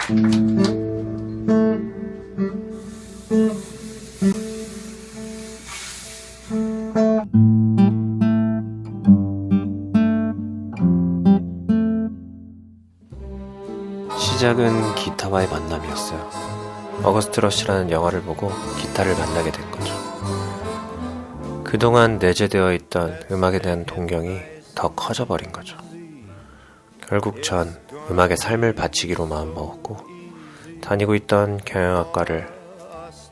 시작은 기타와의 만남이었어요. 어거스트 러시라는 영화를 보고 기타를 만나게 된 거죠. 그동안 내재되어 있던 음악에 대한 동경이 더 커져버린 거죠. 결국 전 음악에 삶을 바치기로 마음먹었고 다니고 있던 경영학과를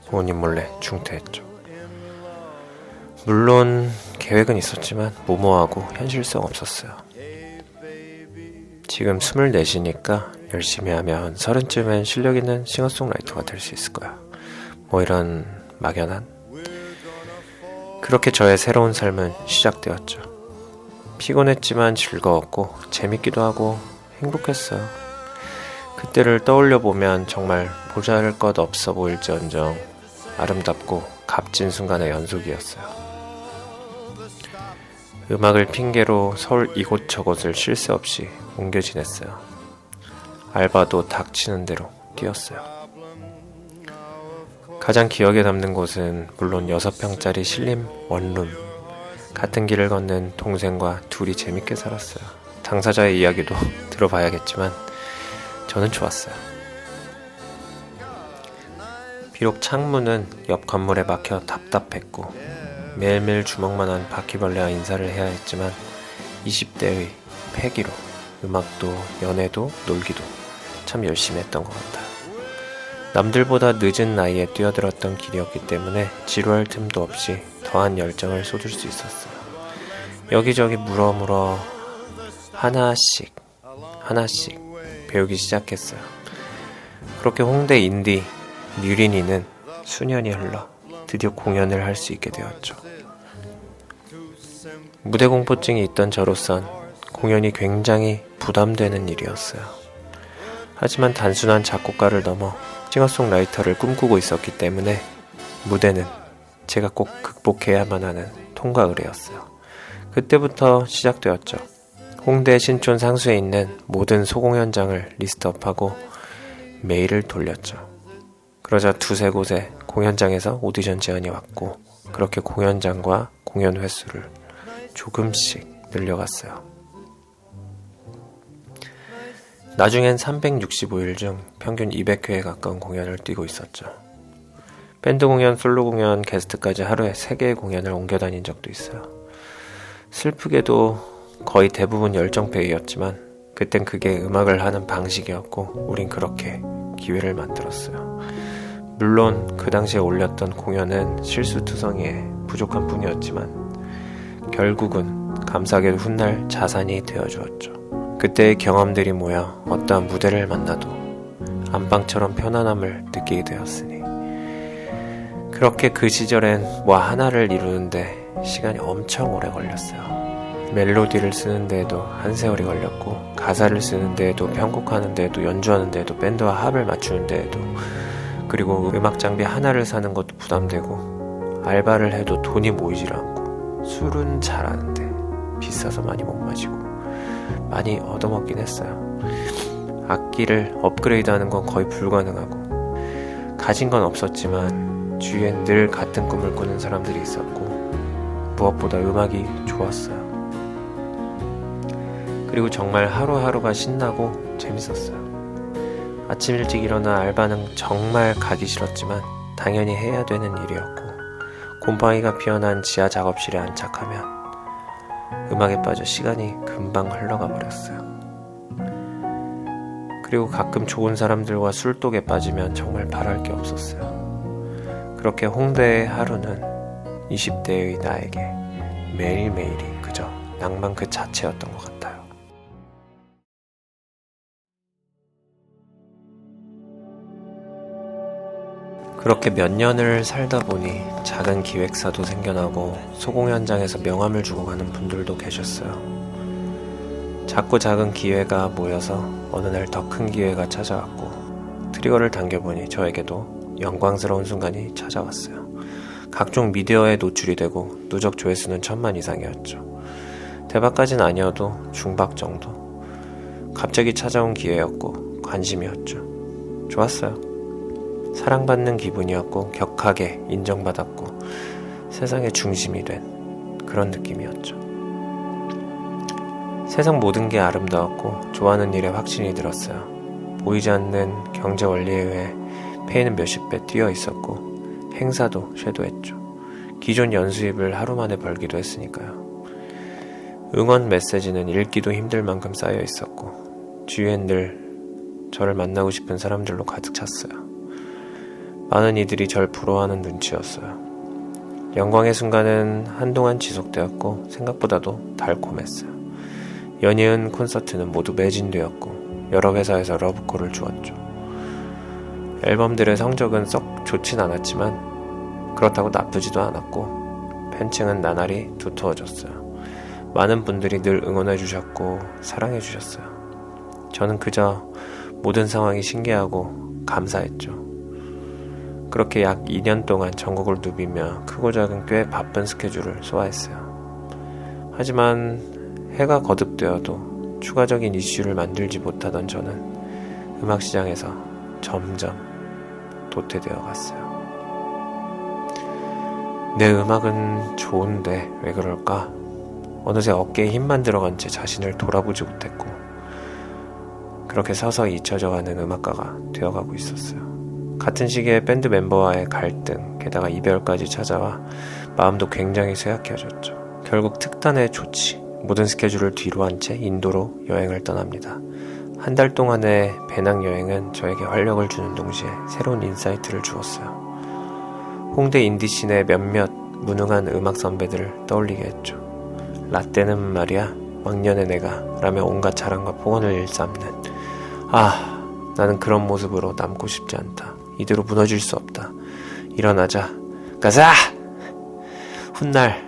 부모님 몰래 중퇴했죠. 물론 계획은 있었지만 무모하고 현실성 없었어요. 지금 24이니까 열심히 하면 30쯤엔 실력 있는 싱어송라이터가 될 수 있을 거야. 뭐 이런 막연한. 그렇게 저의 새로운 삶은 시작되었죠. 피곤했지만 즐거웠고 재밌기도 하고 행복했어요. 그때를 떠올려 보면 정말 보잘것 없어 보일지언정 아름답고 값진 순간의 연속이었어요. 음악을 핑계로 서울 이곳저곳을 쉴 새 없이 옮겨 지냈어요. 알바도 닥치는 대로 뛰었어요. 가장 기억에 남는 곳은 물론 6평짜리 신림 원룸. 같은 길을 걷는 동생과 둘이 재밌게 살았어요. 당사자의 이야기도 들어봐야겠지만 저는 좋았어요. 비록 창문은 옆 건물에 막혀 답답했고 매일매일 주먹만한 바퀴벌레와 인사를 해야 했지만 20대의 패기로 음악도 연애도 놀기도 참 열심히 했던 것 같아요. 남들보다 늦은 나이에 뛰어들었던 길이었기 때문에 지루할 틈도 없이 더한 열정을 쏟을 수 있었어요. 여기저기 물어물어 하나씩 배우기 시작했어요. 그렇게 홍대 인디 뮤린이는 수년이 흘러 드디어 공연을 할 수 있게 되었죠. 무대 공포증이 있던 저로선 공연이 굉장히 부담되는 일이었어요. 하지만 단순한 작곡가를 넘어 싱어송라이터를 꿈꾸고 있었기 때문에 무대는 제가 꼭 극복해야만 하는 통과 의례였어요. 그때부터 시작되었죠. 홍대 신촌 상수에 있는 모든 소공연장을 리스트업하고 메일을 돌렸죠. 그러자 두세 곳의 공연장에서 오디션 제안이 왔고 그렇게 공연장과 공연 횟수를 조금씩 늘려갔어요. 나중엔 365일 중 평균 200회에 가까운 공연을 뛰고 있었죠. 밴드 공연, 솔로 공연, 게스트까지 하루에 3개의 공연을 옮겨 다닌 적도 있어요. 슬프게도 거의 대부분 열정페이였지만 그땐 그게 음악을 하는 방식이었고 우린 그렇게 기회를 만들었어요. 물론 그 당시에 올렸던 공연은 실수투성이에 부족한 뿐이었지만 결국은 감사하게도 훗날 자산이 되어주었죠. 그때의 경험들이 모여 어떠한 무대를 만나도 안방처럼 편안함을 느끼게 되었으니 그렇게 그 시절엔 뭐 하나를 이루는데 시간이 엄청 오래 걸렸어요. 멜로디를 쓰는 데에도 한 세월이 걸렸고 가사를 쓰는 데에도 편곡하는 데에도 연주하는 데에도 밴드와 합을 맞추는 데에도 그리고 음악 장비 하나를 사는 것도 부담되고 알바를 해도 돈이 모이질 않고 술은 잘하는데 비싸서 많이 못 마시고 많이 얻어먹긴 했어요. 악기를 업그레이드하는 건 거의 불가능하고 가진 건 없었지만 주위엔 늘 같은 꿈을 꾸는 사람들이 있었고 무엇보다 음악이 좋았어요. 그리고 정말 하루하루가 신나고 재밌었어요. 아침 일찍 일어나 알바는 정말 가기 싫었지만 당연히 해야 되는 일이었고 곰팡이가 피어난 지하 작업실에 안착하면 음악에 빠져 시간이 금방 흘러가 버렸어요. 그리고 가끔 좋은 사람들과 술독에 빠지면 정말 바랄 게 없었어요. 그렇게 홍대의 하루는 20대의 나에게 매일매일이 그저 낭만 그 자체였던 것 같아요. 그렇게 몇 년을 살다 보니 작은 기획사도 생겨나고 소공연장에서 명함을 주고 가는 분들도 계셨어요. 작고 작은 기회가 모여서 어느 날 더 큰 기회가 찾아왔고 트리거를 당겨보니 저에게도 영광스러운 순간이 찾아왔어요. 각종 미디어에 노출이 되고 누적 조회수는 1000만 이상이었죠. 대박까진 아니어도 중박 정도. 갑자기 찾아온 기회였고 관심이었죠. 좋았어요. 사랑받는 기분이었고 격하게 인정받았고 세상의 중심이 된 그런 느낌이었죠. 세상 모든 게 아름다웠고 좋아하는 일에 확신이 들었어요. 보이지 않는 경제 원리에 의해 페이는 몇십 배 뛰어 있었고 행사도 쇄도했죠. 기존 연수입을 하루 만에 벌기도 했으니까요. 응원 메시지는 읽기도 힘들 만큼 쌓여 있었고 주위엔 늘 저를 만나고 싶은 사람들로 가득 찼어요. 많은 이들이 절 부러워하는 눈치였어요. 영광의 순간은 한동안 지속되었고 생각보다도 달콤했어요. 연이은 콘서트는 모두 매진되었고 여러 회사에서 러브콜을 주었죠. 앨범들의 성적은 썩 좋진 않았지만 그렇다고 나쁘지도 않았고 팬층은 나날이 두터워졌어요. 많은 분들이 늘 응원해 주셨고 사랑해 주셨어요. 저는 그저 모든 상황이 신기하고 감사했죠. 그렇게 약 2년 동안 전국을 누비며 크고 작은 꽤 바쁜 스케줄을 소화했어요. 하지만 해가 거듭되어도 추가적인 이슈를 만들지 못하던 저는 음악시장에서 점점 도태되어 갔어요. 내 음악은 좋은데 왜 그럴까? 어느새 어깨에 힘만 들어간 채 자신을 돌아보지 못했고 그렇게 서서히 잊혀져가는 음악가가 되어가고 있었어요. 같은 시기에 밴드 멤버와의 갈등, 게다가 이별까지 찾아와 마음도 굉장히 쇠약해졌죠. 결국 특단의 조치, 모든 스케줄을 뒤로 한 채 인도로 여행을 떠납니다. 한 달 동안의 배낭여행은 저에게 활력을 주는 동시에 새로운 인사이트를 주었어요. 홍대 인디씬의 몇몇 무능한 음악 선배들을 떠올리게 했죠. 라떼는 말이야 왕년의 내가 라며 온갖 자랑과 폭언을 일삼는 나는 그런 모습으로 남고 싶지 않다. 이대로 무너질 수 없다. 일어나자. 가자! 훗날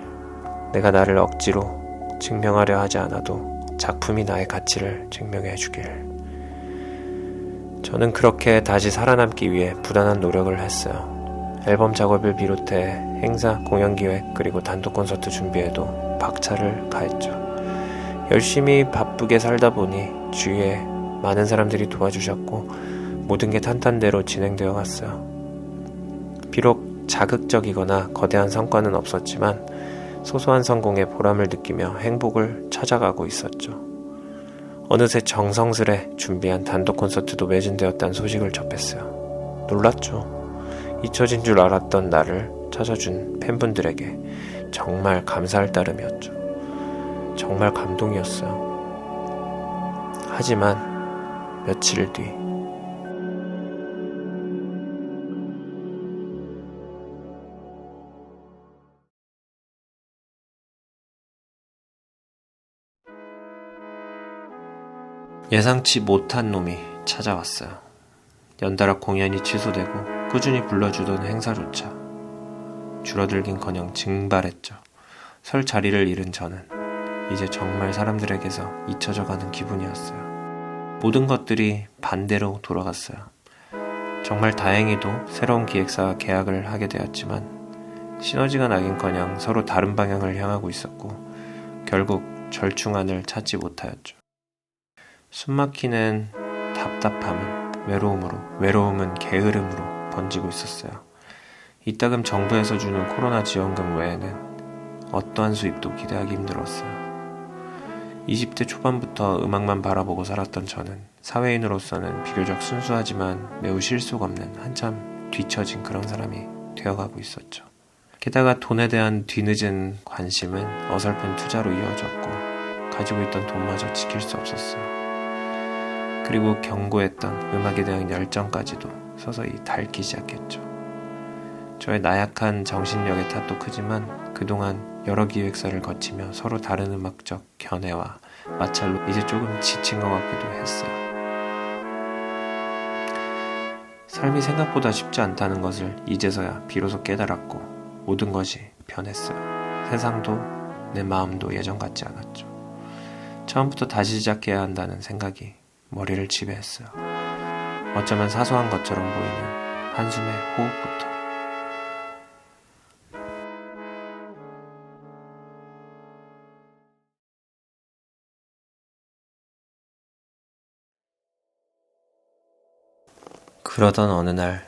내가 나를 억지로 증명하려 하지 않아도 작품이 나의 가치를 증명해 주길. 저는 그렇게 다시 살아남기 위해 부단한 노력을 했어요. 앨범 작업을 비롯해 행사, 공연 기획, 그리고 단독 콘서트 준비에도 박차를 가했죠. 열심히 바쁘게 살다 보니 주위에 많은 사람들이 도와주셨고 모든 게 탄탄대로 진행되어 갔어요. 비록 자극적이거나 거대한 성과는 없었지만 소소한 성공에 보람을 느끼며 행복을 찾아가고 있었죠. 어느새 정성스레 준비한 단독 콘서트도 매진되었다는 소식을 접했어요. 놀랐죠. 잊혀진 줄 알았던 나를 찾아준 팬분들에게 정말 감사할 따름이었죠. 정말 감동이었어요. 하지만 며칠 뒤 예상치 못한 놈이 찾아왔어요. 연달아 공연이 취소되고 꾸준히 불러주던 행사조차 줄어들긴커녕 증발했죠. 설 자리를 잃은 저는 이제 정말 사람들에게서 잊혀져가는 기분이었어요. 모든 것들이 반대로 돌아갔어요. 정말 다행히도 새로운 기획사와 계약을 하게 되었지만 시너지가 나긴커녕 서로 다른 방향을 향하고 있었고 결국 절충안을 찾지 못하였죠. 숨막히는 답답함은 외로움으로, 외로움은 게으름으로 번지고 있었어요. 이따금 정부에서 주는 코로나 지원금 외에는 어떠한 수입도 기대하기 힘들었어요. 20대 초반부터 음악만 바라보고 살았던 저는 사회인으로서는 비교적 순수하지만 매우 실속 없는 한참 뒤처진 그런 사람이 되어가고 있었죠. 게다가 돈에 대한 뒤늦은 관심은 어설픈 투자로 이어졌고 가지고 있던 돈마저 지킬 수 없었어요. 그리고 견고했던 음악에 대한 열정까지도 서서히 닳기 시작했죠. 저의 나약한 정신력의 탓도 크지만 그동안 여러 기획사를 거치며 서로 다른 음악적 견해와 마찰로 이제 조금 지친 것 같기도 했어요. 삶이 생각보다 쉽지 않다는 것을 이제서야 비로소 깨달았고 모든 것이 변했어요. 세상도 내 마음도 예전 같지 않았죠. 처음부터 다시 시작해야 한다는 생각이 머리를 지배했어요. 어쩌면 사소한 것처럼 보이는 한숨의 호흡부터. 그러던 어느 날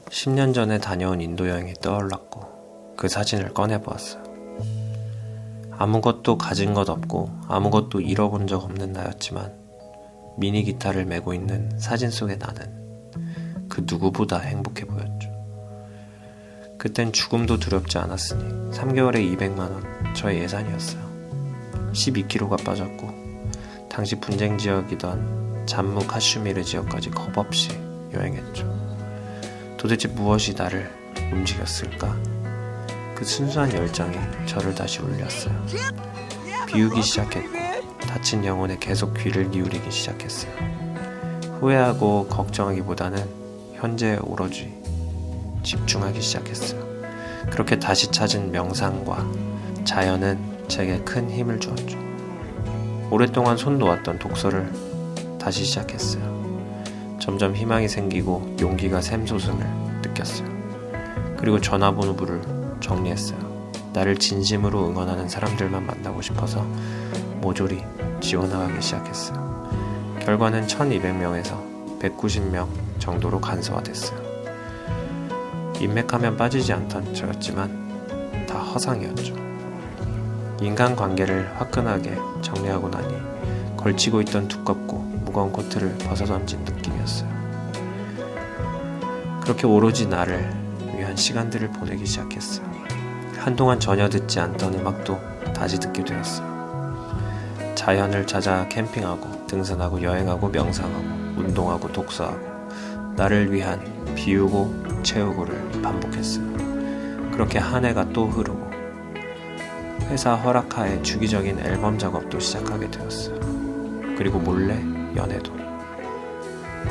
10년 전에 다녀온 인도 여행이 떠올랐고 그 사진을 꺼내보았어요. 아무것도 가진 것 없고 아무것도 잃어본 적 없는 나였지만 미니 기타를 메고 있는 사진 속의 나는 그 누구보다 행복해 보였죠. 그땐 죽음도 두렵지 않았으니 3개월에 200만원 저의 예산이었어요. 12kg가 빠졌고 당시 분쟁 지역이던 잠무 카슈미르 지역까지 겁없이 여행했죠. 도대체 무엇이 나를 움직였을까? 그 순수한 열정이 저를 다시 울렸어요. 비우기 시작했고 다친 영혼에 계속 귀를 기울이기 시작했어요. 후회하고 걱정하기보다는 현재에 오로지 집중하기 시작했어요. 그렇게 다시 찾은 명상과 자연은 제게 큰 힘을 주었죠. 오랫동안 손 놓았던 독서를 다시 시작했어요. 점점 희망이 생기고 용기가 샘솟음을 느꼈어요. 그리고 전화번호부를 정리했어요. 나를 진심으로 응원하는 사람들만 만나고 싶어서 모조리 지워나가기 시작했어요. 결과는 1200명에서 190명 정도로 간소화됐어요. 인맥하면 빠지지 않던 저였지만 다 허상이었죠. 인간관계를 화끈하게 정리하고 나니 걸치고 있던 두껍고 무거운 코트를 벗어던진 느낌이었어요. 그렇게 오로지 나를 위한 시간들을 보내기 시작했어요. 한동안 전혀 듣지 않던 음악도 다시 듣게 되었어요. 자연을 찾아 캠핑하고 등산하고 여행하고 명상하고 운동하고 독서하고 나를 위한 비우고 채우고를 반복했어요. 그렇게 한 해가 또 흐르고 회사 허락하에 주기적인 앨범 작업도 시작하게 되었어요. 그리고 몰래 연애도.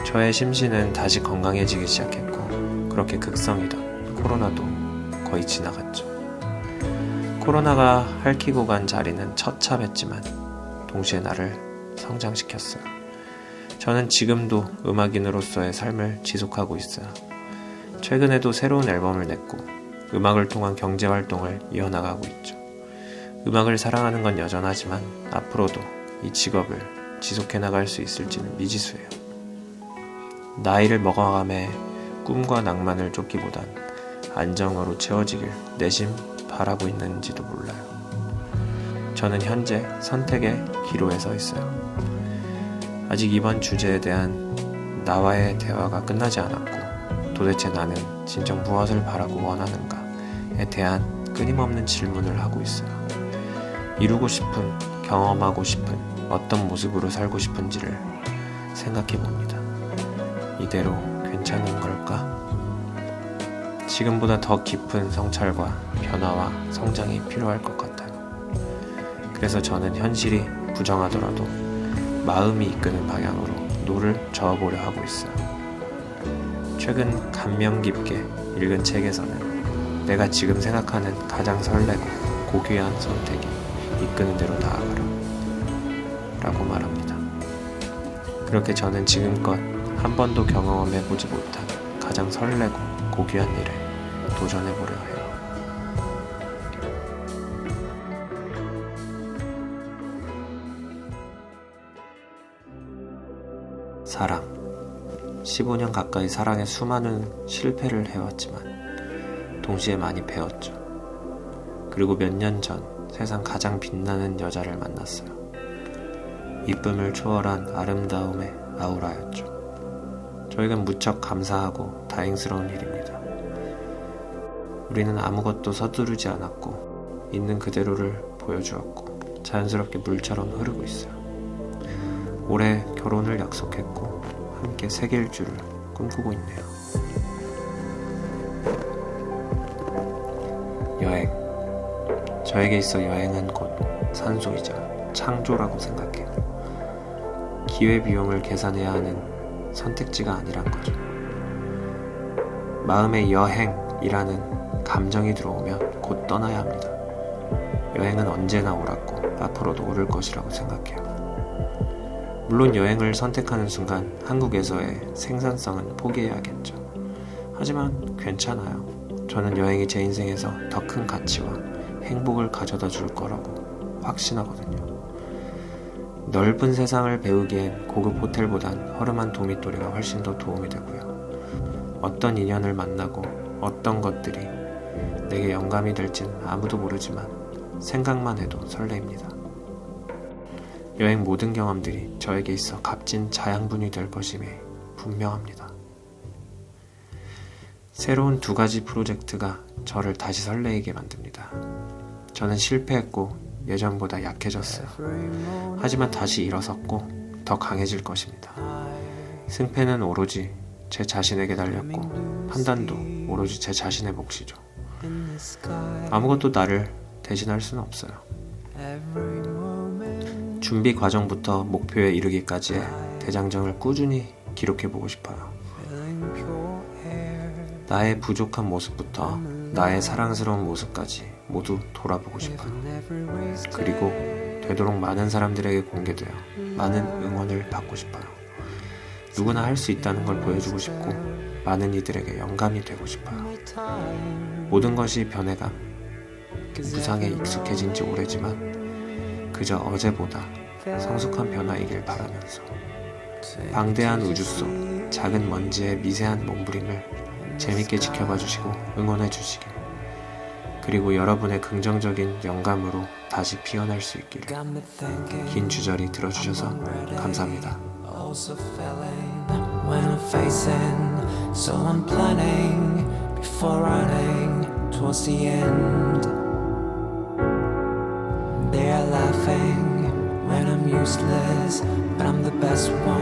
저의 심신은 다시 건강해지기 시작했고 그렇게 극성이던 코로나도 거의 지나갔죠. 코로나가 핥히고 간 자리는 처참했지만 동시에 나를 성장시켰어요. 저는 지금도 음악인으로서의 삶을 지속하고 있어요. 최근에도 새로운 앨범을 냈고 음악을 통한 경제활동을 이어나가고 있죠. 음악을 사랑하는 건 여전하지만 앞으로도 이 직업을 지속해 나갈 수 있을지는 미지수예요. 나이를 먹어감에 꿈과 낭만을 쫓기보단 안정으로 채워지길 내심 바라고 있는지도 몰라요. 저는 현재 선택의 기로에 서 있어요. 아직 이번 주제에 대한 나와의 대화가 끝나지 않았고 도대체 나는 진정 무엇을 바라고 원하는가에 대한 끊임없는 질문을 하고 있어요. 이루고 싶은, 경험하고 싶은 어떤 모습으로 살고 싶은지를 생각해 봅니다. 이대로 괜찮은 걸까? 지금보다 더 깊은 성찰과 변화와 성장이 필요할 것 같아요. 그래서 저는 현실이 부정하더라도 마음이 이끄는 방향으로 노를 저어보려 하고 있어요. 최근 감명 깊게 읽은 책에서는 내가 지금 생각하는 가장 설레고 고귀한 선택이 이끄는 대로 나아가라 라고 말합니다. 그렇게 저는 지금껏 한 번도 경험해보지 못한 가장 설레고 고귀한 일에 도전해보려 해요. 사랑. 15년 가까이 사랑에 수많은 실패를 해왔지만 동시에 많이 배웠죠. 그리고 몇 년 전 세상 가장 빛나는 여자를 만났어요. 이쁨을 초월한 아름다움의 아우라였죠. 저에겐 무척 감사하고 다행스러운 일입니다. 우리는 아무것도 서두르지 않았고 있는 그대로를 보여주었고 자연스럽게 물처럼 흐르고 있어요. 올해 결혼을 약속했고 함께 새길 줄을 꿈꾸고 있네요. 여행. 저에게 있어 여행은 곧 산소이자 창조라고 생각해요. 기회비용을 계산해야 하는 선택지가 아니란 거죠. 마음에 여행이라는 감정이 들어오면 곧 떠나야 합니다. 여행은 언제나 옳았고 앞으로도 오를 것이라고 생각해요. 물론 여행을 선택하는 순간 한국에서의 생산성은 포기해야겠죠. 하지만 괜찮아요. 저는 여행이 제 인생에서 더 큰 가치와 행복을 가져다 줄 거라고 확신하거든요. 넓은 세상을 배우기엔 고급 호텔보단 허름한 도미토리가 훨씬 더 도움이 되고요. 어떤 인연을 만나고 어떤 것들이 내게 영감이 될진 아무도 모르지만 생각만 해도 설레입니다. 여행 모든 경험들이 저에게 있어 값진 자양분이 될 것임이 분명합니다. 새로운 2가지 프로젝트가 저를 다시 설레이게 만듭니다. 저는 실패했고 예전보다 약해졌어요. 하지만 다시 일어섰고 더 강해질 것입니다. 승패는 오로지 제 자신에게 달렸고 판단도 오로지 제 자신의 몫이죠. 아무것도 나를 대신할 수는 없어요. 준비 과정부터 목표에 이르기까지의 대장정을 꾸준히 기록해보고 싶어요. 나의 부족한 모습부터 나의 사랑스러운 모습까지 모두 돌아보고 싶어요. 그리고 되도록 많은 사람들에게 공개되어 많은 응원을 받고 싶어요. 누구나 할 수 있다는 걸 보여주고 싶고 많은 이들에게 영감이 되고 싶어요. 모든 것이 변해감, 무상에 익숙해진 지 오래지만 그저 어제보다 성숙한 변화이길 바라면서 방대한 우주 속 작은 먼지의 미세한 몸부림을 재밌게 지켜봐 주시고 응원해 주시길, 그리고 여러분의 긍정적인 영감으로 다시 피어날 수 있기를. 긴 주저리 들어주셔서 감사합니다. When I'm facing, so I'm planning before running towards the end. They're laughing when I'm useless, but I'm the best one.